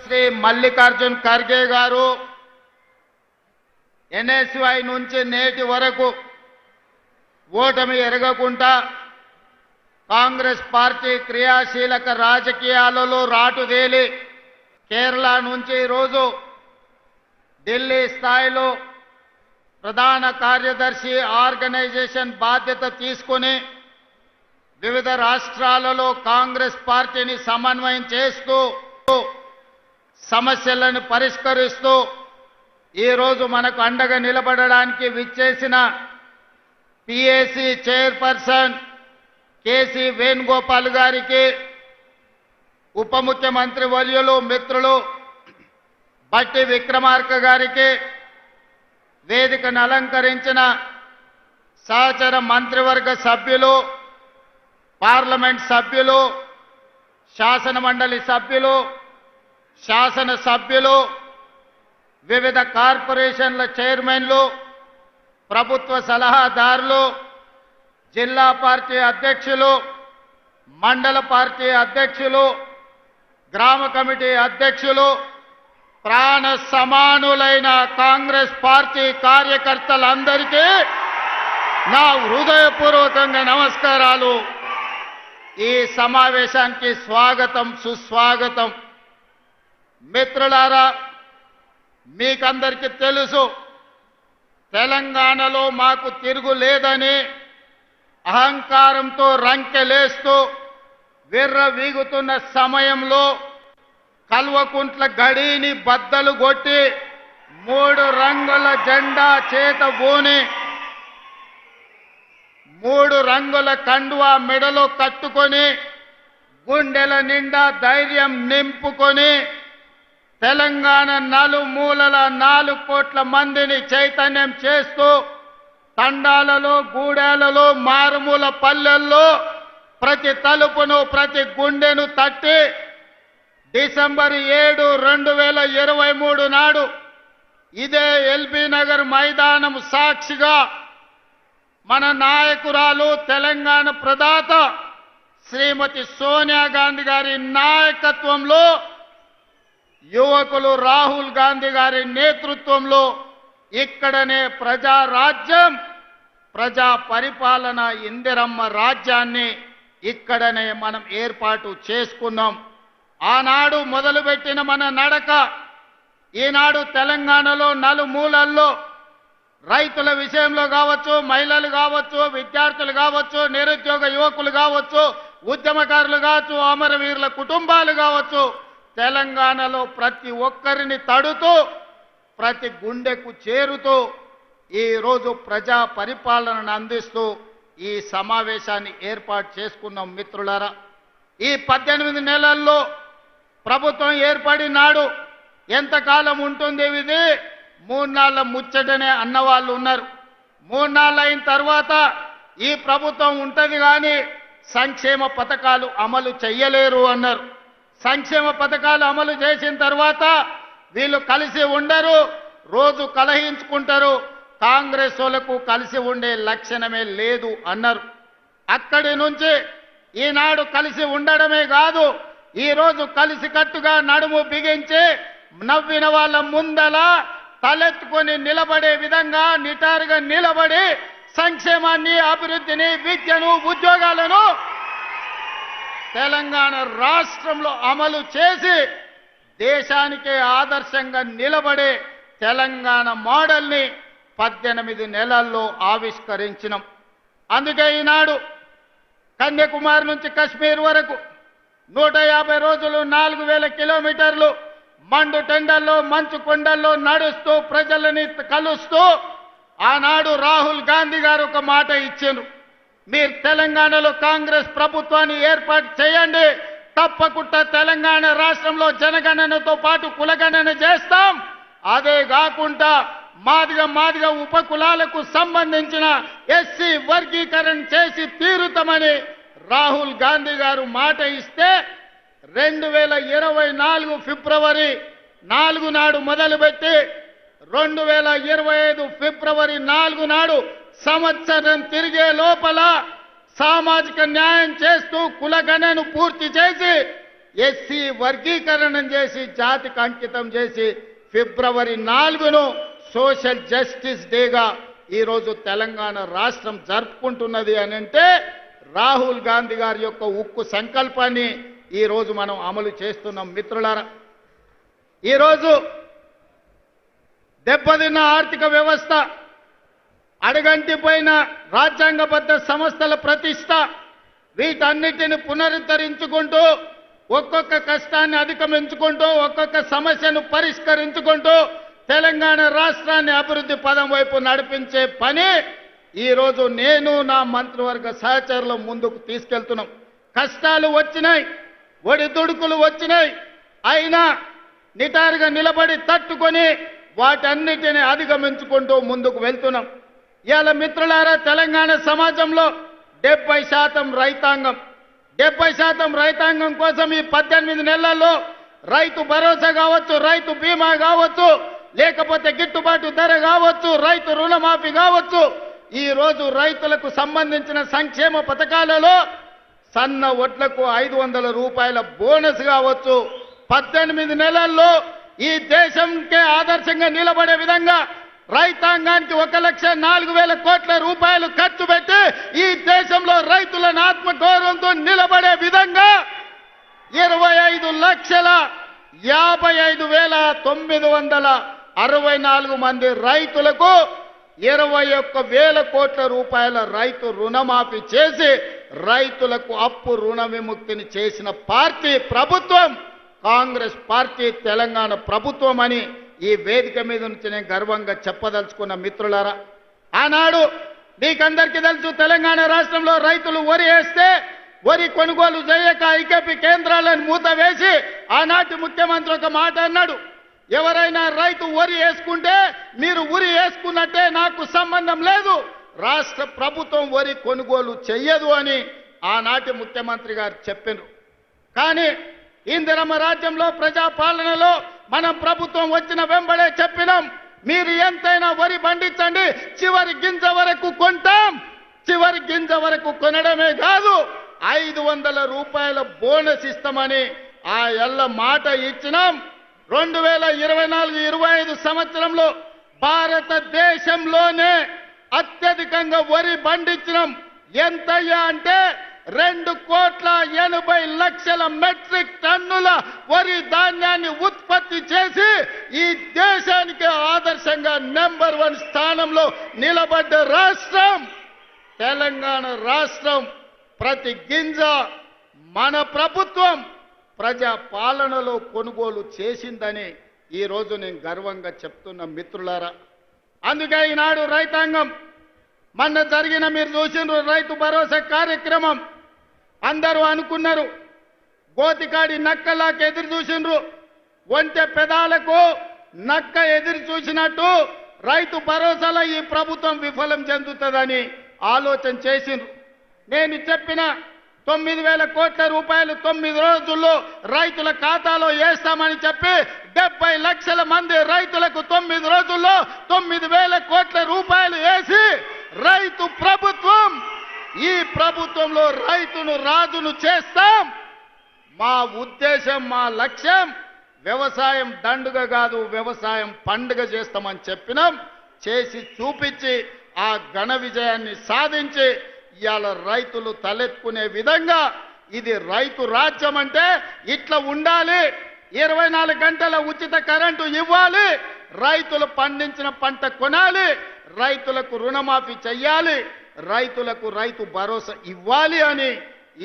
శ్రీ మల్లికార్జున్ ఖర్గే గారు ఎన్ఎస్వై నుంచి నేటి వరకు ఓటమి ఎరగకుండా కాంగ్రెస్ పార్టీ క్రియాశీలక రాజకీయాలలో రాటుదేలి కేరళ నుంచి ఈరోజు ఢిల్లీ స్థాయిలో ప్రధాన కార్యదర్శి ఆర్గనైజేషన్ బాధ్యత తీసుకుని వివిధ రాష్ట్రాలలో కాంగ్రెస్ పార్టీని సమన్వయం చేస్తూ సమస్యలను పరిష్కరిస్తూ ఈరోజు మనకు అండగా నిలబడడానికి విచ్చేసిన పిఏసి చైర్పర్సన్ కేసీ వేణుగోపాల్ గారికి, ఉప ముఖ్యమంత్రి వర్యులు మిత్రులు బట్టి విక్రమార్క గారికి, వేదికను అలంకరించిన సహచర మంత్రివర్గ సభ్యులు, పార్లమెంట్ సభ్యులు, శాసన మండలి సభ్యులు, శాసన సభ్యులు, వివిధ కార్పొరేషన్ల చైర్మన్లు, ప్రభుత్వ సలహాదారులు, జిల్లా పార్టీ అధ్యక్షులు, మండల పార్టీ అధ్యక్షులు, గ్రామ కమిటీ అధ్యక్షులు, ప్రాణ సమానులైన కాంగ్రెస్ పార్టీ కార్యకర్తలందరికీ నా హృదయపూర్వకంగా నమస్కారాలు. ఈ సమావేశానికి స్వాగతం, సుస్వాగతం. మిత్రులారా, మీకందరికీ తెలుసు, తెలంగాణలో మాకు తిరుగులేదని అహంకారంతో రంకెలేస్తూ విర్రవీగుతున్న సమయంలో కల్వకుంట్ల గడిని బద్దలు కొట్టి 3 రంగుల జెండా చేత బూని 3 రంగుల కండువా మెడలో కట్టుకొని గుండెల నిండా ధైర్యం నింపుకొని తెలంగాణ నలుమూలల 4 కోట్ల మందిని చైతన్యం చేస్తూ తండాలలో, గూడాలలో, మారుమూల పల్లెల్లో ప్రతి తలుపును, ప్రతి గుండెను తట్టి డిసెంబర్ 7, 2023 నాడు ఇదే ఎల్బీ నగర్ మైదానం సాక్షిగా మన నాయకురాలు, తెలంగాణ ప్రదాత శ్రీమతి సోనియా గాంధీ గారి నాయకత్వంలో, యువకులు రాహుల్ గాంధీ గారి నేతృత్వంలో ఇక్కడనే ప్రజారాజ్యం, ప్రజా పరిపాలన, ఇందిరమ్మ రాజ్యాన్ని ఇక్కడనే మనం ఏర్పాటు చేసుకున్నాం. ఆనాడు మొదలుపెట్టిన మన నడక ఈనాడు తెలంగాణలో నలుమూలల్లో రైతుల విషయంలో కావచ్చు, మహిళలు కావచ్చు, విద్యార్థులు కావచ్చు, నిరుద్యోగ యువకులు కావచ్చు, ఉద్యమకారులు కావచ్చు, అమరవీరుల కుటుంబాలు కావచ్చు, తెలంగాణలో ప్రతి ఒక్కరిని తడుతూ ప్రతి గుండెకు చేరుతూ ఈరోజు ప్రజా పరిపాలనను అందిస్తూ ఈ సమావేశాన్ని ఏర్పాటు చేసుకున్నాం. మిత్రులారా, ఈ 18 నెలల్లో ప్రభుత్వం ఏర్పడినాడు ఎంతకాలం ఉంటుంది ఇది? 3 నాళ్ళ ముచ్చటనే అన్నవాళ్ళు ఉన్నారు. 3 నాళ్ళు అయిన తర్వాత ఈ ప్రభుత్వం ఉంటుంది కానీ సంక్షేమ పథకాలు అమలు చెయ్యలేరు అన్నారు. సంక్షేమ పథకాలు అమలు చేసిన తర్వాత వీళ్ళు కలిసి ఉండరు, రోజు కలహించుకుంటారు, కాంగ్రెస్ వాళ్ళకు కలిసి ఉండే లక్షణమే లేదు అన్నారు. అక్కడి నుంచి ఈనాడు కలిసి ఉండడమే కాదు, ఈరోజు కలిసికట్టుగా నడుము బిగించి నవ్విన వాళ్ళ ముందల తలెత్తుకొని నిలబడే విధంగా నిటారుగా నిలబడి సంక్షేమాన్ని, అభివృద్ధిని, విద్యను, ఉద్యోగాలను తెలంగాణ రాష్ట్రంలో అమలు చేసి దేశానికే ఆదర్శంగా నిలబడే తెలంగాణ మోడల్ని 18 నెలల్లో ఆవిష్కరించినాం. అందుకే ఈనాడు కన్యాకుమారి నుంచి కశ్మీర్ వరకు 150 రోజులు 4000 కిలోమీటర్లు మండు టెండల్లో, మంచు కొండల్లో నడుస్తూ ప్రజలని కలుస్తూ ఆనాడు రాహుల్ గాంధీ గారు ఒక మాట ఇచ్చారు, మీరు తెలంగాణలో కాంగ్రెస్ ప్రభుత్వాన్ని ఏర్పాటు చేయండి, తప్పకుండా తెలంగాణ రాష్ట్రంలో జనగణనతో పాటు కులగణన చేస్తాం, అదే కాకుండా మాదిగ ఉపకులాలకు సంబంధించిన ఎస్సీ వర్గీకరణ చేసి తీరుతామని రాహుల్ గాంధీ గారు మాట ఇస్తే 2024 ఫిబ్రవరి 4 నాడు మొదలుపెట్టి 2025 ఫిబ్రవరి 4 నాడు సంవత్సరం తిరిగే లోపల సామాజిక న్యాయం చేస్తూ కులగణను పూర్తి చేసి ఎస్సీ వర్గీకరణం చేసి జాతికి అంకితం చేసి ఫిబ్రవరి 4ను సోషల్ జస్టిస్ డేగా ఈరోజు తెలంగాణ రాష్ట్రం జరుపుకుంటున్నది అని అంటే రాహుల్ గాంధీ గారి యొక్క ఉక్కు సంకల్పాన్ని ఈరోజు మనం అమలు చేస్తున్నాం. మిత్రులారా, ఈరోజు దెబ్బతిన్న ఆర్థిక వ్యవస్థ, అడగంటిపోయిన రాజ్యాంగబద్ధ సంస్థల ప్రతిష్ట, వీటన్నిటిని పునరుద్ధరించుకుంటూ ఒక్కొక్క కష్టాన్ని అధిగమించుకుంటూ ఒక్కొక్క సమస్యను పరిష్కరించుకుంటూ తెలంగాణ రాష్ట్రాన్ని అభివృద్ధి పదం వైపు నడిపించే పని ఈరోజు నేను నా మంత్రివర్గ సహచరులు ముందుకు తీసుకెళ్తున్నాం. కష్టాలు వచ్చినాయి, ఒడిదుడుకులు వచ్చినాయి, అయినా నిటారుగా నిలబడి తట్టుకొని వాటన్నిటిని అధిగమించుకుంటూ ముందుకు వెళ్తున్నాం. ఇవాళ మిత్రులారా, తెలంగాణ సమాజంలో 70% రైతాంగం, 70% రైతాంగం కోసం ఈ 18 నెలల్లో రైతు భరోసా కావచ్చు, రైతు బీమా కావచ్చు, లేకపోతే గిట్టుబాటు ధర కావచ్చు, రైతు రుణమాఫీ కావచ్చు, ఈ రోజు రైతులకు సంబంధించిన సంక్షేమ పథకాలలో సన్న వడ్లకు 500 రూపాయల బోనస్ కావచ్చు, 18 నెలల్లో ఈ దేశంకే ఆదర్శంగా నిలబడే విధంగా రైతాంగానికి 1,04,000 కోట్ల రూపాయలు ఖర్చు పెట్టి ఈ దేశంలో రైతులను ఆత్మగౌరవంతో నిలబడే విధంగా 25,55,964 మంది రైతులకు 21,000 కోట్ల రూపాయల రైతు రుణమాఫీ చేసి రైతులకు అప్పు రుణ విముక్తిని చేసిన పార్టీ ప్రభుత్వం కాంగ్రెస్ పార్టీ, తెలంగాణ ప్రభుత్వం అని ఈ వేదిక మీద నుంచి నేను గర్వంగా చెప్పదలుచుకున్న. మిత్రులారా, ఆనాడు మీకందరికీ తెలుసు, తెలంగాణ రాష్ట్రంలో రైతులు వరి వేస్తే వరి కొనుగోలు చేయక ఐకేపీ కేంద్రాలను మూతవేసి ఆనాటి ముఖ్యమంత్రి ఒక మాట అన్నాడు, ఎవరైనా రైతు వరి వేసుకుంటే మీరు ఉరి వేసుకున్నట్టే, నాకు సంబంధం లేదు, రాష్ట్ర ప్రభుత్వం వరి కొనుగోలు చెయ్యదు అని ఆనాటి ముఖ్యమంత్రి గారు చెప్పారు. కానీ ఇందిరమ్మ రాజ్యంలో ప్రజాపాలనలో మనం ప్రభుత్వం వచ్చిన వెంబడే చెప్పినాం, మీరు ఎంతైనా వరి పండించండి, చివరి గింజ వరకు కొంటాం, చివరి గింజ వరకు కొనడమే కాదు 500 రూపాయల బోనస్ ఇస్తామని ఆ ఎల్ల మాట ఇచ్చినాం. 2024-25 సంవత్సరంలో భారతదేశంలోనే అత్యధికంగా వరి పండించినాం. ఎంతయ్యా అంటే 2,80,00,000 మెట్రిక్ టన్నుల వరి ధాన్యాన్ని ఉత్పత్తి చేసి ఈ దేశానికి ఆదర్శంగా నెంబర్ 1 స్థానంలో నిలబడ్డ రాష్ట్రం తెలంగాణ రాష్ట్రం. ప్రతి గింజ మన ప్రభుత్వం ప్రజా పాలనలో కొనుగోలు చేసిందని ఈరోజు నేను గర్వంగా చెప్తున్న. మిత్రులారా, అందుకే ఈనాడు రైతాంగం మొన్న జరిగిన మీరు చూసిండ్రు రైతు భరోసా కార్యక్రమం, అందరూ అనుకున్నారు గోతికాడి నక్కలాకి ఎదురు చూసిండ్రు, ఒంటె పెదాలకు నక్క ఎదురు చూసినట్టు రైతు భరోసాలో ఈ ప్రభుత్వం విఫలం చెందుతుందని ఆలోచన చేసిండ్రు. నేను చెప్పిన 9,000 కోట్ల రూపాయలు 9 రోజుల్లో రైతుల ఖాతాలో వేస్తామని చెప్పి 70 లక్షల మంది రైతులకు 9 రోజుల్లో 9,000 కోట్ల రూపాయలు వేసి రైతు ప్రభుత్వం, ఈ ప్రభుత్వంలో రైతును రాజును చేస్తాం. మా ఉద్దేశం, మా లక్ష్యం వ్యవసాయం దండుగ కాదు, వ్యవసాయం పండుగ చేస్తామని చెప్పినాం. చేసి చూపించి ఆ ఘన విజయాన్ని సాధించి ఇవాళ రైతులు తలెత్తుకునే విధంగా ఇది రైతు రాజ్యం అంటే ఇట్లా ఉండాలి, 24 గంటల ఉచిత కరెంటు ఇవ్వాలి, రైతులు పండించిన పంట కొనాలి, రైతులకు రుణమాఫీ చెయ్యాలి, రైతులకు రైతు భరోసా ఇవ్వాలి అని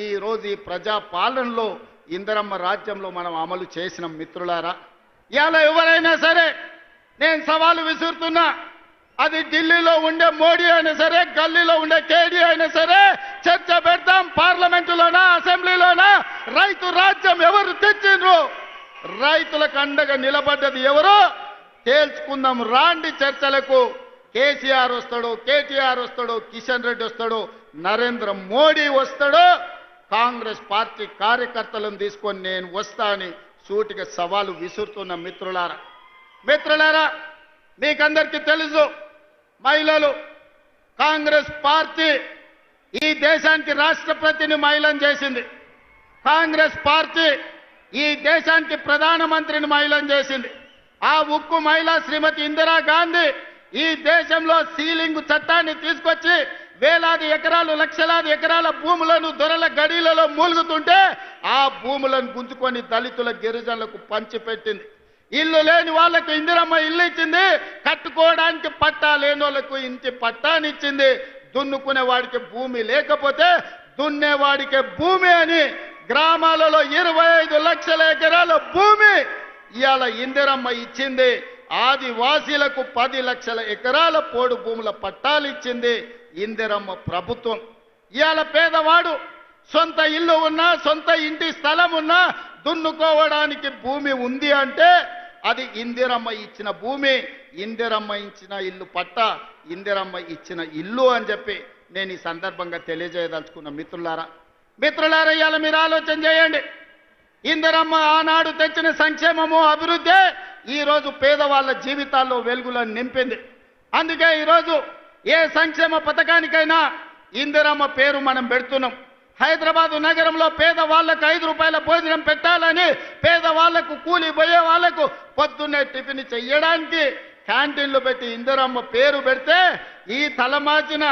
ఈ రోజు ఈ ప్రజా పాలనలో ఇందిరమ్మ రాజ్యంలో మనం అమలు చేసిన. మిత్రులారా, ఇవాళ ఎవరైనా సరే నేను సవాలు విసురుతున్నా, అది ఢిల్లీలో ఉండే మోడీ అయినా సరే, గల్లీలో ఉండే కేడీ అయినా సరే, చర్చ పెడతాం పార్లమెంటులోనా అసెంబ్లీలోనా. రైతు రాజ్యం ఎవరు తెచ్చిండ్రు, రైతులకు అండగా నిలబడ్డది ఎవరో తేల్చుకుందాం. రాండి చర్చలకు. కేసీఆర్ వస్తాడు, కేటీఆర్ వస్తాడు, కిషన్ రెడ్డి వస్తాడు, నరేంద్ర మోడీ వస్తాడు, కాంగ్రెస్ పార్టీ కార్యకర్తలను తీసుకొని నేను వస్తా అని సూటిగా సవాలు విసురుతున్న. మిత్రులారా, మీకందరికీ తెలుసు, మహిళలు కాంగ్రెస్ పార్టీ ఈ దేశానికి రాష్ట్రపతిని మహిళను చేసింది. కాంగ్రెస్ పార్టీ ఈ దేశానికి ప్రధానమంత్రిని మహిళను చేసింది. ఆ ఉక్కు మహిళ శ్రీమతి ఇందిరాగాంధీ ఈ దేశంలో సీలింగ్ చట్టాన్ని తీసుకొచ్చి వేలాది ఎకరాలు లక్షలాది ఎకరాల భూములను దొరల గడిలలో మూలుగుతుంటే ఆ భూములను గుంజుకొని దళితుల గిరిజనులకు పంచిపెట్టింది. ఇల్లు లేని వాళ్లకు ఇందిరమ్మ ఇల్లు ఇచ్చింది, కట్టుకోవడానికి పట్టా లేని వాళ్ళకు ఇంటి పట్టానిచ్చింది. దున్నుకునే వాడికి భూమి లేకపోతే దున్నేవాడికి భూమి అని గ్రామాలలో 25 లక్షల ఎకరాల భూమి ఇవాళ ఇందిరమ్మ ఇచ్చింది. ఆదివాసీలకు 10 లక్షల ఎకరాల పోడు భూముల పట్టాలు ఇచ్చింది ఇందిరమ్మ ప్రభుత్వం. ఇవాళ పేదవాడు సొంత ఇల్లు ఉన్నా సొంత ఇంటి స్థలం ఉన్నా దున్నుకోవడానికి భూమి ఉంది అంటే అది ఇందిరమ్మ ఇచ్చిన భూమి, ఇందిరమ్మ ఇచ్చిన ఇల్లు పట్ట, ఇందిరమ్మ ఇచ్చిన ఇల్లు అని చెప్పి నేను ఈ సందర్భంగా తెలియజేయదలుచుకున్న మిత్రులారా, ఇవాళ మీరు ఆలోచన చేయండి. ఇందిరమ్మ ఆనాడు తెచ్చిన సంక్షేమము అభివృద్ధి ఈరోజు పేదవాళ్ళ జీవితాల్లో వెలుగులను నింపింది. అందుకే ఈరోజు ఏ సంక్షేమ పథకానికైనా ఇందిరమ్మ పేరు మనం పెడుతున్నాం. హైదరాబాదు నగరంలో పేదవాళ్లకు 5 రూపాయల భోజనం పెట్టాలని, పేదవాళ్లకు కూలి పోయే వాళ్లకు పొద్దున్నే టిఫిన్ చెయ్యడానికి క్యాంటీన్లు పెట్టి ఇందిరమ్మ పేరు పెడితే ఈ తలమాచిన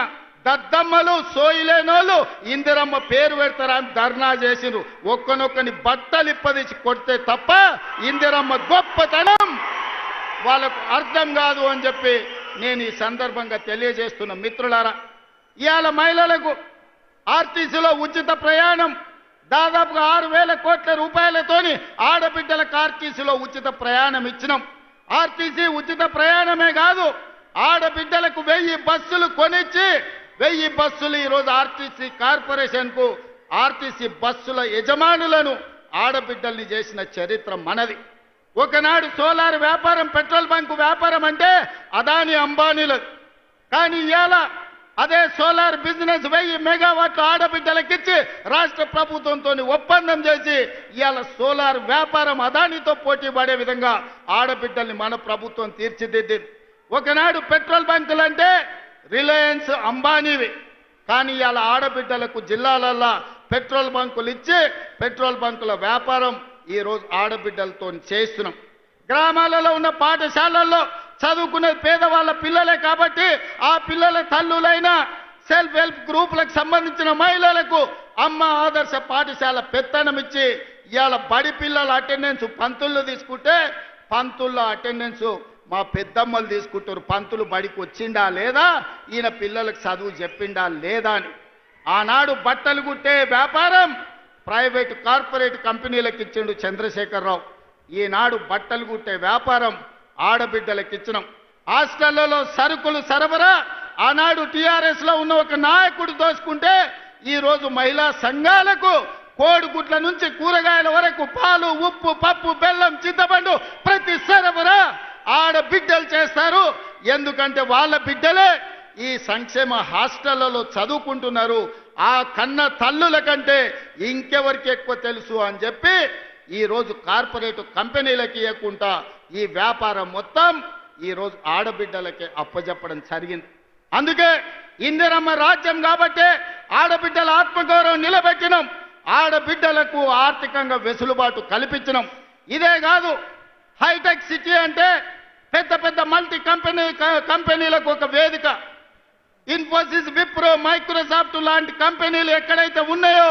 దద్దమ్మలు సోయిలేనోళ్ళు ఇందిరమ్మ పేరు పెడతారని ధర్నా చేసిరు. ఒక్కనొక్కని బట్టలు ఇప్పదీసి కొడితే తప్ప ఇందిరమ్మ గొప్పతనం వాళ్ళకు అర్థం కాదు అని చెప్పి నేను ఈ సందర్భంగా తెలియజేస్తున్న మిత్రులారా, ఇవాళ మహిళలకు ఆర్టీసీలో ఉచిత ప్రయాణం దాదాపుగా 6,000 కోట్ల రూపాయలతోని ఆడబిడ్డలకు ఆర్టీసీలో ఉచిత ప్రయాణం ఇచ్చినాం. ఆర్టీసీ ఉచిత ప్రయాణమే కాదు, ఆడబిడ్డలకు 1000 బస్సులు కొనిచ్చి 1000 బస్సులు ఈరోజు ఆర్టీసీ కార్పొరేషన్కు ఆర్టీసీ బస్సుల యజమానులను ఆడబిడ్డల్ని చేసిన చరిత్ర మనది. ఒకనాడు సోలార్ వ్యాపారం, పెట్రోల్ బంకు వ్యాపారం అంటే అదాని అంబానీలది. కానీ ఇవాళ అదే సోలార్ బిజినెస్ 1000 మెగావాట్లు ఆడబిడ్డలకిచ్చి రాష్ట్ర ప్రభుత్వంతో ఒప్పందం చేసి ఇవాళ సోలార్ వ్యాపారం అదానితో పోటీ పడే విధంగా ఆడబిడ్డల్ని మన ప్రభుత్వం తీర్చిదిద్దింది. ఒకనాడు పెట్రోల్ బంకులు అంటే రిలయన్స్ అంబానీవి, కానీ ఇవాళ ఆడబిడ్డలకు జిల్లాలల్లో పెట్రోల్ బంకులు ఇచ్చి పెట్రోల్ బంకుల వ్యాపారం ఈరోజు ఆడబిడ్డలతో చేస్తున్నాం. గ్రామాలలో ఉన్న పాఠశాలల్లో చదువుకునే పేదవాళ్ళ పిల్లలే కాబట్టి ఆ పిల్లల తల్లులైన సెల్ఫ్ హెల్ప్ గ్రూపులకు సంబంధించిన మహిళలకు అమ్మ ఆదర్శ పాఠశాల పెత్తనం ఇచ్చి ఇవాళ బడి పిల్లల అటెండెన్స్ పంతుల్లో తీసుకుంటే పంతుల్లో అటెండెన్స్ మా పెద్దమ్మలు తీసుకుంటారు. పంతులు బడికి వచ్చిండా లేదా, ఈయన పిల్లలకు చదువు చెప్పిండా లేదా అని. ఆనాడు బట్టలు కుట్టే వ్యాపారం ప్రైవేటు కార్పొరేట్ కంపెనీలకు ఇచ్చిండు చంద్రశేఖరరావు. ఈనాడు బట్టలు కుట్టే వ్యాపారం ఆడబిడ్డలకు ఇచ్చినాం. హాస్టళ్లలో సరుకులు సరఫరా ఆనాడు టీఆర్ఎస్ లో ఉన్న ఒక నాయకుడు దోచుకుంటే ఈరోజు మహిళా సంఘాలకు కోడిగుడ్ల నుంచి కూరగాయల వరకు పాలు, ఉప్పు, పప్పు, బెల్లం, చింతపండు ప్రతి సరఫరా ఆడబిడ్డలు చేస్తారు. ఎందుకంటే వాళ్ళ బిడ్డలే ఈ సంక్షేమ హాస్టళ్లలో చదువుకుంటున్నారు. ఆ కన్న తల్లుల కంటే ఇంకెవరికి ఎక్కువ తెలుసు అని చెప్పి ఈరోజు కార్పొరేట్ కంపెనీలకి ఇవ్వకుండా ఈ వ్యాపారం మొత్తం ఈరోజు ఆడబిడ్డలకే అప్పజెప్పడం జరిగింది. అందుకే ఇందిరమ్మ రాజ్యం కాబట్టే ఆడబిడ్డల ఆత్మగౌరవం నిలబెట్టినాం, ఆడబిడ్డలకు ఆర్థికంగా వెసులుబాటు కల్పించినాం. ఇదే కాదు, హైటెక్ సిటీ అంటే పెద్ద పెద్ద మల్టీ కంపెనీలకు ఒక వేదిక. ఇన్ఫోసిస్, విప్రో, మైక్రోసాఫ్ట్ లాంటి కంపెనీలు ఎక్కడైతే ఉన్నాయో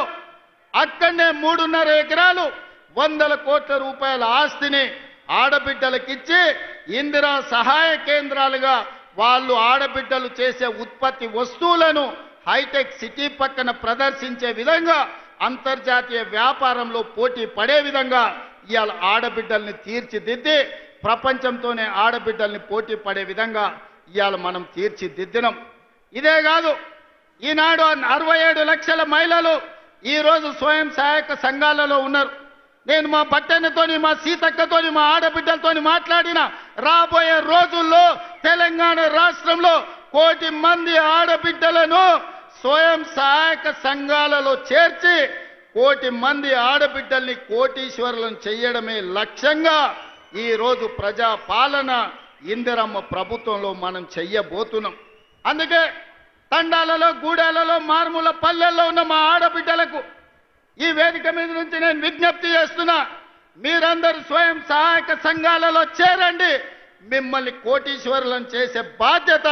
అక్కడనే 3.5 ఎకరాలు 100 కోట్ల రూపాయల ఆస్తిని ఆడబిడ్డలకిచ్చి ఇందిరా సహాయ కేంద్రాలుగా వాళ్ళు ఆడబిడ్డలు చేసే ఉత్పత్తి వస్తువులను హైటెక్ సిటీ పక్కన ప్రదర్శించే విధంగా అంతర్జాతీయ వ్యాపారంలో పోటీ పడే విధంగా ఇవాళ ఆడబిడ్డల్ని తీర్చిదిద్ది ప్రపంచంతోనే ఆడబిడ్డల్ని పోటీ పడే విధంగా ఇవాళ మనం తీర్చిదిద్దినాం. ఇదే కాదు, ఈనాడు 67 లక్షల మహిళలు ఈరోజు స్వయం సహాయక సంఘాలలో ఉన్నారు. నేను మా పట్టణతోని, మా సీతక్కతోని, మా ఆడబిడ్డలతోని మాట్లాడిన రాబోయే రోజుల్లో తెలంగాణ రాష్ట్రంలో 1 కోటి మంది ఆడబిడ్డలను స్వయం సహాయక సంఘాలలో చేర్చి 1 కోటి మంది ఆడబిడ్డల్ని కోటీశ్వరులను చేయడమే లక్ష్యంగా ఈరోజు ప్రజా పాలన ఇందిరమ్మ ప్రభుత్వంలో మనం చెయ్యబోతున్నాం. అందుకే తండాలలో, గూడాలలో, మారుమూల పల్లెల్లో ఉన్న మా ఆడబిడ్డలకు ఈ వేదిక మీద నుంచి నేను విజ్ఞప్తి చేస్తున్నా. మీరందరూ స్వయం సహాయక సంఘాలలో చేరండి. మిమ్మల్ని కోటీశ్వరులను చేసే బాధ్యత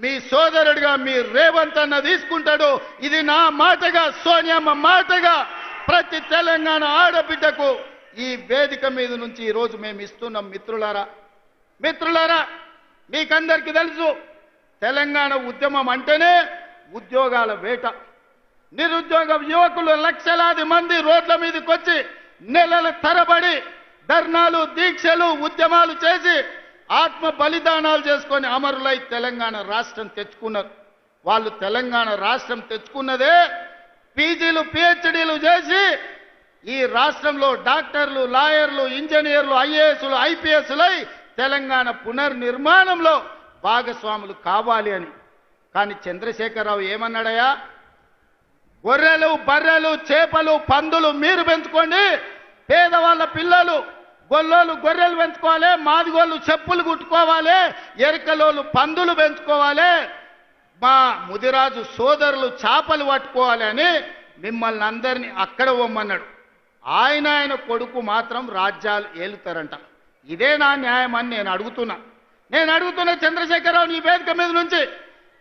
మీ సోదరుడిగా మీ రేవంత్ అన్న తీసుకుంటాడు. ఇది నా మాటగా, సోనియమ్మ మాటగా ప్రతి తెలంగాణ ఆడబిడ్డకు ఈ వేదిక మీద నుంచి ఈరోజు మేము ఇస్తున్నాం. మిత్రులారా, మీకందరికీ తెలుసు, తెలంగాణ ఉద్యమం అంటేనే ఉద్యోగాల వేట. నిరుద్యోగ యువకులు లక్షలాది మంది రోడ్ల మీదకి వచ్చి నెలల తరబడి ధర్నాలు, దీక్షలు, ఉద్యమాలు చేసి ఆత్మ బలిదానాలు చేసుకొని అమరులై తెలంగాణ రాష్ట్రం తెచ్చుకున్నారు. వాళ్ళు తెలంగాణ రాష్ట్రం తెచ్చుకున్నదే పీజీలు, పిహెచ్డీలు చేసి ఈ రాష్ట్రంలో డాక్టర్లు, లాయర్లు, ఇంజనీర్లు, ఐఏఎస్లు, ఐపీఎస్లై తెలంగాణ పునర్నిర్మాణంలో భాగస్వాములు కావాలి అని. కానీ చంద్రశేఖరరావు ఏమన్నాడయా? గొర్రెలు, బర్రెలు, చేపలు, పందులు మీరు పెంచుకోండి, పేదవాళ్ళ పిల్లలు గొల్లోళ్ళు గొర్రెలు పెంచుకోవాలి, మాదిగోళ్ళు చెప్పులు కుట్టుకోవాలి, ఎరకలోళ్ళు పందులు పెంచుకోవాలి, మా ముదిరాజు సోదరులు చేపలు పట్టుకోవాలి అని మిమ్మల్ని అందరినీ అక్కడ పోమన్నాడు. ఆయన కొడుకు మాత్రం రాజ్యాలు ఏలుతారంట. ఇదే నా న్యాయం అని నేను అడుగుతున్నా చంద్రశేఖరరావు ఈ వేదిక మీద నుంచి.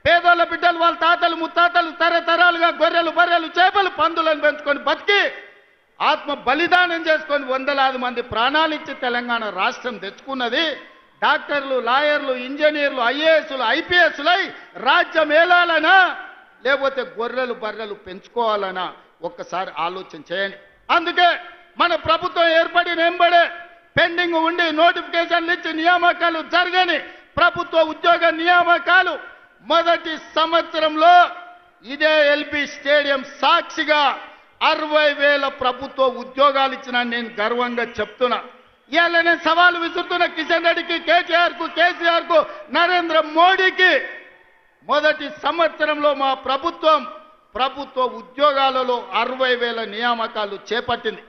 పేదోళ్ళ బిడ్డలు వాళ్ళ తాతలు ముత్తాతలు తరతరాలుగా గొర్రెలు, బర్రెలు, చేపలు, పందులను పెంచుకొని బతికి ఆత్మ బలిదానం చేసుకొని వందలాది మంది ప్రాణాలు ఇచ్చి తెలంగాణ రాష్ట్రం తెచ్చుకున్నది. డాక్టర్లు, లాయర్లు, ఇంజనీర్లు, ఐఏఎస్లు, ఐపీఎస్లై రాజ్యం ఏలాలనా లేకపోతే గొర్రెలు, బర్రెలు పెంచుకోవాలనా ఒక్కసారి ఆలోచన చేయండి. అందుకే మన ప్రభుత్వం ఏర్పడిన వెంబడే పెండింగ్ ఉండి నోటిఫికేషన్లు ఇచ్చి నియామకాలు జరగని ప్రభుత్వ ఉద్యోగ నియామకాలు మొదటి సంవత్సరంలో ఇదే ఎల్బీ స్టేడియం సాక్షిగా 60,000 ప్రభుత్వ ఉద్యోగాలు ఇచ్చిన నేను గర్వంగా చెప్తున్నా. ఇవాళ నేను సవాలు విసురుతున్న కిషన్ రెడ్డికి, కేటీఆర్కు, కేసీఆర్కు, నరేంద్ర మోడీకి. మొదటి సంవత్సరంలో మా ప్రభుత్వ ఉద్యోగాలలో 60,000 నియామకాలు చేపట్టింది.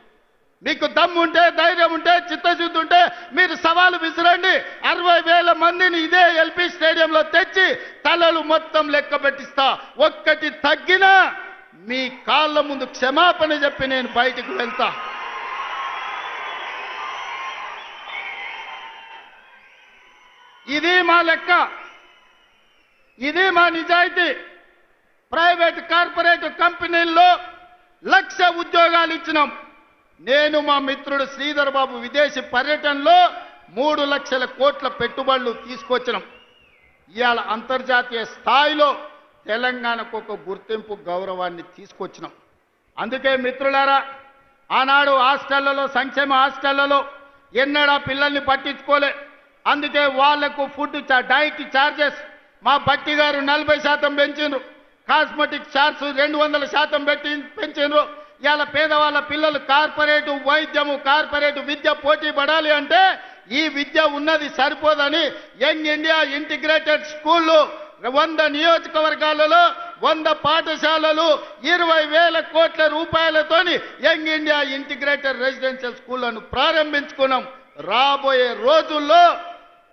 మీకు దమ్ము ఉంటే, ధైర్యం ఉంటే, చిత్తశుద్ధి ఉంటే మీరు సవాలు విసిరండి. 60,000 మందిని ఇదే ఎల్బీ స్టేడియంలో తెచ్చి తలలు మొత్తం లెక్క పెట్టిస్తా. ఒక్కటి తగ్గినా మీ కాళ్ళ ముందు క్షమాపణ చెప్పి నేను బయటికి వెళ్తా. ఇది మా లెక్క, ఇది మా నిజాయితీ. ప్రైవేట్ కార్పొరేట్ కంపెనీల్లో 1,00,000 ఉద్యోగాలు ఇచ్చినాం. నేను మా మిత్రుడు శ్రీధర్ బాబు విదేశీ పర్యటనలో 3 లక్షల కోట్ల పెట్టుబడులు తీసుకొచ్చినాం. ఇవాళ అంతర్జాతీయ స్థాయిలో తెలంగాణకు ఒక గుర్తింపు, గౌరవాన్ని తీసుకొచ్చినాం. అందుకే మిత్రులారా, ఆనాడు హాస్టళ్లలో, సంక్షేమ హాస్టళ్లలో ఎన్నడా పిల్లల్ని పట్టించుకోలే. అందుకే వాళ్లకు ఫుడ్ డైట్ ఛార్జెస్ మా బట్టి గారు 40% పెంచిండ్రు. Cosmetic charge 200% పెంచిండ్రు. ఇవాళ పేదవాళ్ళ పిల్లలు కార్పొరేటు వైద్యము, కార్పొరేటు విద్య పోటీ పడాలి అంటే ఈ విద్య ఉన్నది సరిపోదని యంగ్ ఇండియా ఇంటిగ్రేటెడ్ స్కూళ్ళు 100 నియోజకవర్గాలలో 100 పాఠశాలలు 20,000 కోట్ల రూపాయలతోని యంగ్ ఇండియా ఇంటిగ్రేటెడ్ రెసిడెన్షియల్ స్కూళ్లను ప్రారంభించుకున్నాం. రాబోయే రోజుల్లో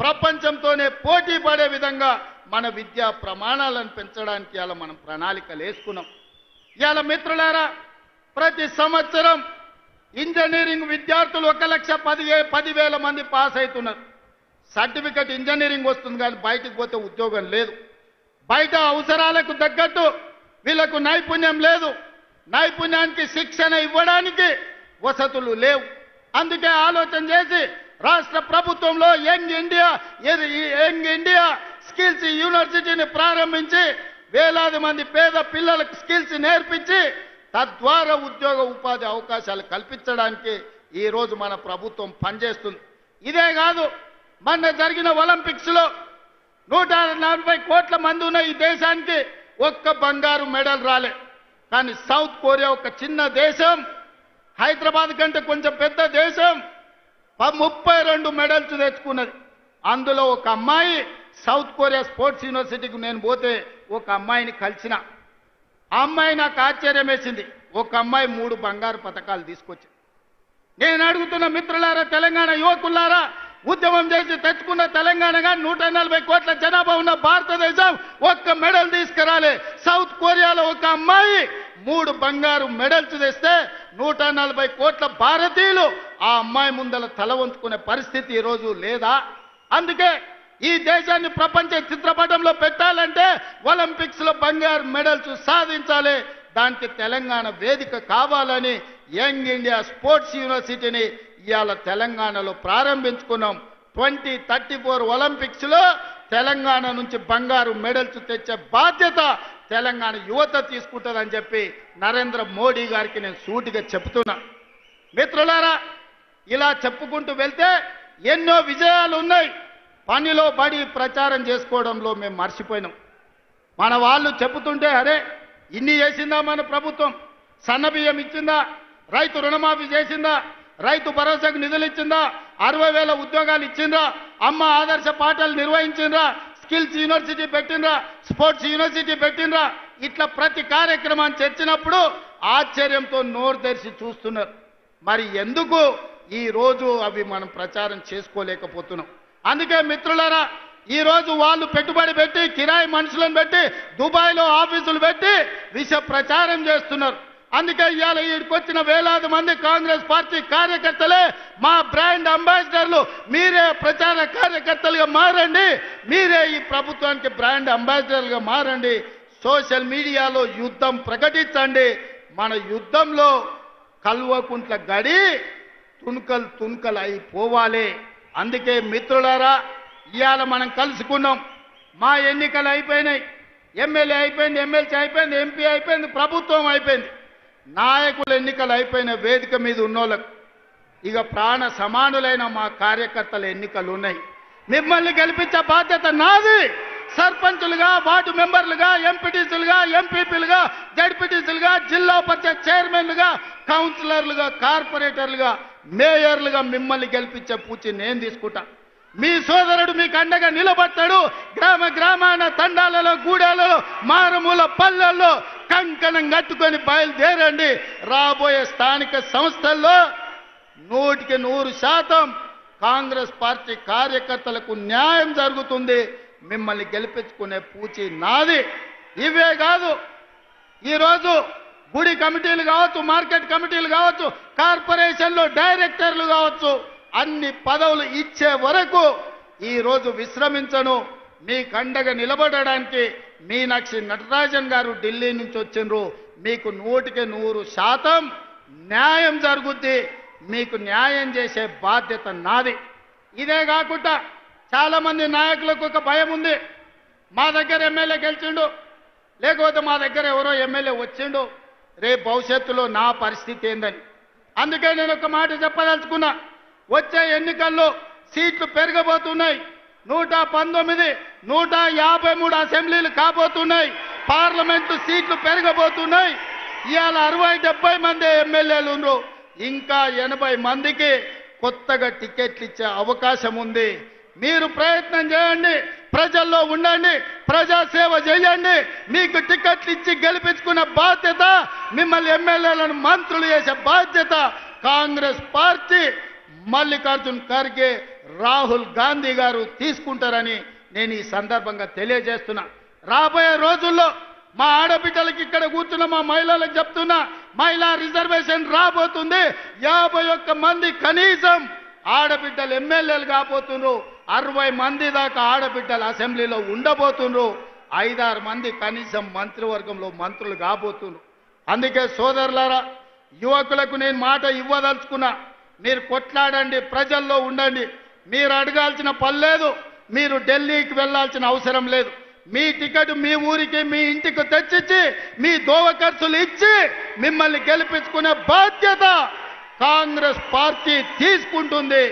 ప్రపంచంతోనే పోటీ పడే విధంగా మన విద్యా ప్రమాణాలను పెంచడానికి ఇలా మనం ప్రణాళికలు వేసుకున్నాం. ఇవాళ మిత్రులారా, ప్రతి సంవత్సరం ఇంజనీరింగ్ విద్యార్థులు 1,10,000 మంది పాస్ అవుతున్నారు. సర్టిఫికెట్ ఇంజనీరింగ్ వస్తుంది కానీ బయటకు పోతే ఉద్యోగం లేదు. బయట అవసరాలకు తగ్గట్టు వీళ్ళకు నైపుణ్యం లేదు. నైపుణ్యానికి శిక్షణ ఇవ్వడానికి వసతులు లేవు. అందుకే ఆలోచన చేసి రాష్ట్ర ప్రభుత్వంలో యంగ్ ఇండియా స్కిల్స్ యూనివర్సిటీని ప్రారంభించి వేలాది మంది పేద పిల్లలకు స్కిల్స్ నేర్పించి తద్వారా ఉద్యోగ ఉపాధి అవకాశాలు కల్పించడానికి ఈ రోజు మన ప్రభుత్వం పనిచేస్తుంది. ఇదే కాదు, మొన్న జరిగిన ఒలింపిక్స్ లో 140 కోట్ల మంది ఉన్న ఈ దేశానికి ఒక్క బంగారు మెడల్ రాలే. కానీ సౌత్ కొరియా ఒక చిన్న దేశం, హైదరాబాద్ కంటే కొంచెం పెద్ద దేశం, 32 మెడల్స్ తెచ్చుకున్నది. అందులో ఒక అమ్మాయి సౌత్ కొరియా స్పోర్ట్స్ యూనివర్సిటీకి నేను పోతే ఒక అమ్మాయిని కలిసిన. ఆ అమ్మాయి నాకు ఆశ్చర్యం వేసింది. ఒక అమ్మాయి 3 బంగారు పతకాలు తీసుకొచ్చింది. నేను అడుగుతున్న మిత్రులారా, తెలంగాణ యువకులారా, ఉద్యమం చేసి తెచ్చుకున్న తెలంగాణగా 140 కోట్ల జనాభా ఉన్న భారతదేశం ఒక్క మెడల్ తీసుకురాలే. సౌత్ కొరియాలో ఒక అమ్మాయి 3 బంగారు మెడల్స్ తెస్తే 140 కోట్ల భారతీయులు ఆ అమ్మాయి ముందల తల వంచుకునే పరిస్థితి ఈ రోజు లేదా? అందుకే ఈ దేశాన్ని ప్రపంచ చిత్రపటంలో పెట్టాలంటే ఒలింపిక్స్ లో బంగారు మెడల్స్ సాధించాలి. దానికి తెలంగాణ వేదిక కావాలని యంగ్ ఇండియా స్పోర్ట్స్ యూనివర్సిటీని ఇవాళ తెలంగాణలో ప్రారంభించుకున్నాం. 2034 ఒలింపిక్స్ లో తెలంగాణ నుంచి బంగారు మెడల్స్ తెచ్చే బాధ్యత తెలంగాణ యువత తీసుకుంటుందని చెప్పి నరేంద్ర మోడీ గారికి నేను సూటిగా చెప్తున్నా. మిత్రులారా, ఇలా చెప్పుకుంటూ వెళ్తే ఎన్నో విజయాలు ఉన్నాయి. పనిలో బడి ప్రచారం చేసుకోవడంలో మేము మర్చిపోయినాం. మన వాళ్ళు చెబుతుంటే అరే ఇన్ని చేసిందా మన ప్రభుత్వం, సన్నబియ్యం ఇచ్చిందా, రైతు రుణమాఫీ చేసిందా, రైతు భరోసాకు నిధులు ఇచ్చిందా, 60,000 ఉద్యోగాలు ఇచ్చిందా, అమ్మ ఆదర్శ పాఠాలు నిర్వహించిందా, స్కిల్స్ యూనివర్సిటీ పెట్టిండ్రా, స్పోర్ట్స్ యూనివర్సిటీ పెట్టిండ్రా, ఇట్లా ప్రతి కార్యక్రమాన్ని చర్చినప్పుడు ఆశ్చర్యంతో నోరు తెరిచి చూస్తున్నారు. మరి ఎందుకు ఈ రోజు అవి మనం ప్రచారం చేసుకోలేకపోతున్నాం? అందుకే మిత్రులారా, ఈ రోజు వాళ్ళు పెట్టుబడి పెట్టి కిరాయి మనుషులను పెట్టి దుబాయ్లో ఆఫీసులు పెట్టి విష ప్రచారం చేస్తున్నారు. అందుకే ఇవాళ ఈడికొచ్చిన వేలాది మంది కాంగ్రెస్ పార్టీ కార్యకర్తలే మా బ్రాండ్ అంబాసిడర్లు. మీరే ప్రచార కార్యకర్తలుగా మారండి, మీరే ఈ ప్రభుత్వానికి బ్రాండ్ అంబాసిడర్లుగా మారండి. సోషల్ మీడియాలో యుద్ధం ప్రకటించండి. మన యుద్ధంలో కల్వకుంట్ల గడి తుణుకలు అయిపోవాలి. అందుకే మిత్రులారా, ఇవాళ మనం కలుసుకున్నాం. మా ఎన్నికలు అయిపోయినాయి, ఎమ్మెల్యే అయిపోయింది, ఎమ్మెల్సీ అయిపోయింది, ఎంపీ అయిపోయింది, ప్రభుత్వం అయిపోయింది. నాయకుల ఎన్నికలు అయిపోయిన వేదిక మీద ఉన్నోళ్ళకు ఇక ప్రాణ సమానులైన మా కార్యకర్తల ఎన్నికలు ఉన్నాయి. మిమ్మల్ని గెలిపించే బాధ్యత నాది. సర్పంచులుగా, వార్డు మెంబర్లుగా, ఎంపీటీసీలుగా, ఎంపీపీలుగా, జడ్పీటీసీలుగా, జిల్లా పరిషత్ చైర్మన్లుగా, కౌన్సిలర్లుగా, కార్పొరేటర్లుగా, మేయర్లుగా మిమ్మల్ని గెలిపించే పూచి నేను తీసుకుంటా. మీ సోదరుడు మీకు అండగా నిలబడతాడు. గ్రామ గ్రామాన, తండాలలో, గూడాలలో, మారుమూల పల్లెల్లో కంకణం కట్టుకొని బయలుదేరండి. రాబోయే స్థానిక సంస్థల్లో 100% కాంగ్రెస్ పార్టీ కార్యకర్తలకు న్యాయం జరుగుతుంది. మిమ్మల్ని గెలిపించుకునే పూచి నాది. ఇవే కాదు, ఈరోజు గుడి కమిటీలు కావచ్చు, మార్కెట్ కమిటీలు కావచ్చు, కార్పొరేషన్లో డైరెక్టర్లు కావచ్చు, అన్ని పదవులు ఇచ్చే వరకు ఈరోజు విశ్రమించను. మీ కండగా నిలబడడానికి మీనాక్షి నటరాజన్ గారు ఢిల్లీ నుంచి వచ్చిండ్రు. మీకు 100% న్యాయం జరుగుద్ది. మీకు న్యాయం చేసే బాధ్యత నాది. ఇదే కాకుండా చాలా మంది నాయకులకు ఒక భయం ఉంది. మా దగ్గర ఎమ్మెల్యే గెలిచిండు, లేకపోతే మా దగ్గర ఎవరో ఎమ్మెల్యే వచ్చిండు, రేపు భవిష్యత్తులో నా పరిస్థితి ఏందని. అందుకే నేను ఒక మాట చెప్పదలుచుకున్నా. వచ్చే ఎన్నికల్లో సీట్లు పెరగబోతున్నాయి. 119, 153 అసెంబ్లీలు కాబోతున్నాయి. పార్లమెంటు సీట్లు పెరగబోతున్నాయి. ఇవాళ 60-70 మంది ఎమ్మెల్యేలు ఉన్నారు. ఇంకా 80 మందికి కొత్తగా టికెట్లు ఇచ్చే అవకాశం ఉంది. మీరు ప్రయత్నం చేయండి, ప్రజల్లో ఉండండి, ప్రజాసేవ చేయండి. మీకు టికెట్లు ఇచ్చి గెలిపించుకున్న బాధ్యత, మిమ్మల్ని ఎమ్మెల్యేలను మంత్రులు చేసే బాధ్యత కాంగ్రెస్ పార్టీ, మల్లికార్జున్ ఖర్గే, రాహుల్ గాంధీ గారు తీసుకుంటారని నేను ఈ సందర్భంగా తెలియజేస్తున్నా. రాబోయే రోజుల్లో మా ఆడబిడ్డలకి, ఇక్కడ కూర్చున్న మా మహిళలకు చెప్తున్నా, మహిళా రిజర్వేషన్ రాబోతుంది. 51 మంది కనీసం ఆడబిడ్డలు ఎమ్మెల్యేలు కాబోతున్నారు. 60 మంది దాకా ఆడబిడ్డలు అసెంబ్లీలో ఉండబోతున్నారు. 5-6 మంది కనీసం మంత్రివర్గంలో మంత్రులు కాబోతున్నారు. అందుకే సోదరులారా, యువకులకు నేను మాట ఇవ్వదలుచుకున్నా. మీరు కొట్లాడండి, ప్రజల్లో ఉండండి. మీరు అడగాల్సిన పని లేదు, మీరు ఢిల్లీకి వెళ్లాల్సిన అవసరం లేదు. మీ టికెట్ మీ ఊరికి, మీ ఇంటికి తెచ్చిచ్చి, మీ దోవ ఖర్చులు ఇచ్చి మిమ్మల్ని గెలిపించుకునే బాధ్యత కాంగ్రెస్ పార్టీ తీసుకుంటుంది.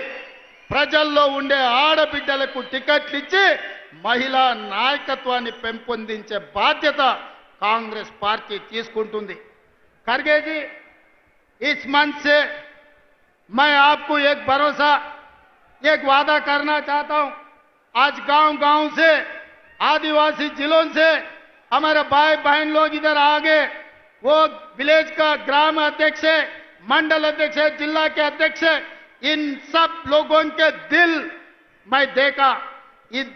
ప్రజల్లో ఉండే ఆడబిడ్డలకు టికెట్లు ఇచ్చి మహిళా నాయకత్వాన్ని పెంపొందించే బాధ్యత కాంగ్రెస్ పార్టీ తీసుకుంటుంది. ఖర్గే जी, इस मंच से मैं आपको एक भरोसा, एक वादा करना चाहता हूं. आज गांव-गांव से, आदिवासी जिलों से हमारे भाई बहन लोग इधर आ गए. वो विलेज का ग्राम अध्यक्ष है, मंडल अध्यक्ष है, जिला के अध्यक्ष है. इन सब लोगों के दिल मैं देखा,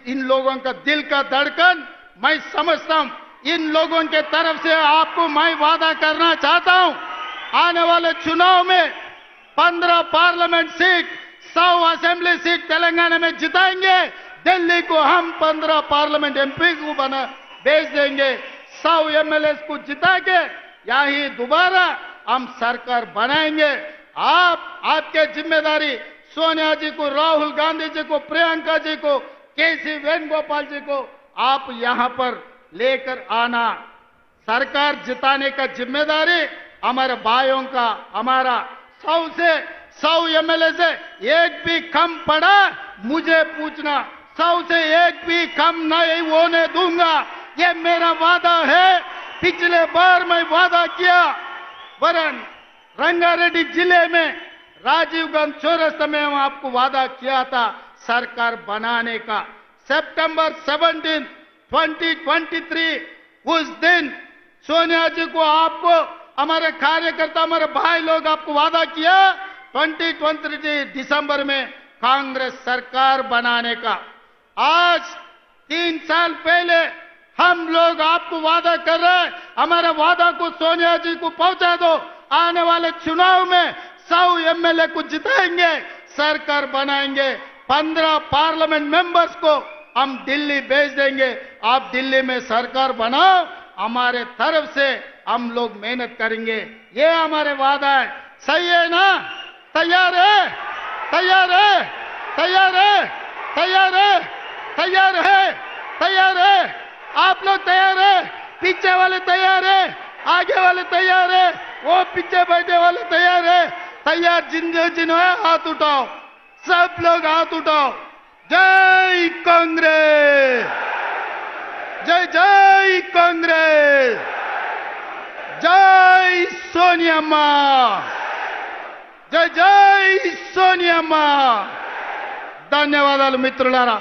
इन लोगों का दिल का धड़कन मैं समझता हूं. इन लोगों के तरफ से आपको मैं वादा करना चाहता हूं, आने वाले चुनाव में 15 parliament seat, 100 assembly seat Telangana में जिताएंगे। दिल्ली को हम 15 पार्लियामेंट एमपी को बना भेज देंगे। 100 एमएलए को जिता के यही दोबारा हम सरकार बनाएंगे। आपके जिम्मेदारी सोनिया जी को, राहुल गांधी जी को, प्रियंका जी को, केसी वेणुगोपाल जी को आप यहां पर लेकर आना। सरकार जिताने का जिम्मेदारी हमारे भाइयों का। हमारा 100 एमएलए से एक भी कम पड़ा मुझे पूछना, 100 से एक भी कम नहीं होने दूंगा, ये मेरा वादा है। पिछले बार मैं वादा किया, वरन रंगारेड्डी जिले में राजीव गांधी चौरस्ता में हम आपको वादा किया था सरकार बनाने का। सितंबर 17, 2023 उस दिन सोनिया जी को, आपको, हमारे कार्यकर्ता, हमारे भाई लोग आपको वादा किया 2023 दिसंबर में कांग्रेस सरकार बनाने का। आज 3 साल पहले हम लोग आपको वादा कर रहे हैं, हमारे वादा को सोनिया जी को पहुंचा दो। आने वाले चुनाव में 100 एमएलए को जिताएंगे, सरकार बनाएंगे। 15 पार्लियामेंट मेंबर्स को हम दिल्ली भेज देंगे। आप दिल्ली में सरकार बनाओ, हमारे तरफ से हम लोग मेहनत करेंगे। ये हमारे वादा है। सही है ना? तैयार है? तैयार है? तैयार है? तैयार है? तैयार है? तैयार है? आप लोग तैयार है? पीछे वाले तैयार है? आगे वाले तैयार है? वो पीछे बैठे वाले तैयार है? तैयार जिन है हाथ उठाओ, सब लोग हाथ उठाओ। जय कांग्रेस, जय जय कांग्रेस, जय सोनिया मां, जय जय सोनिया मां। ధన్యవాదాలు మిత్రులారా।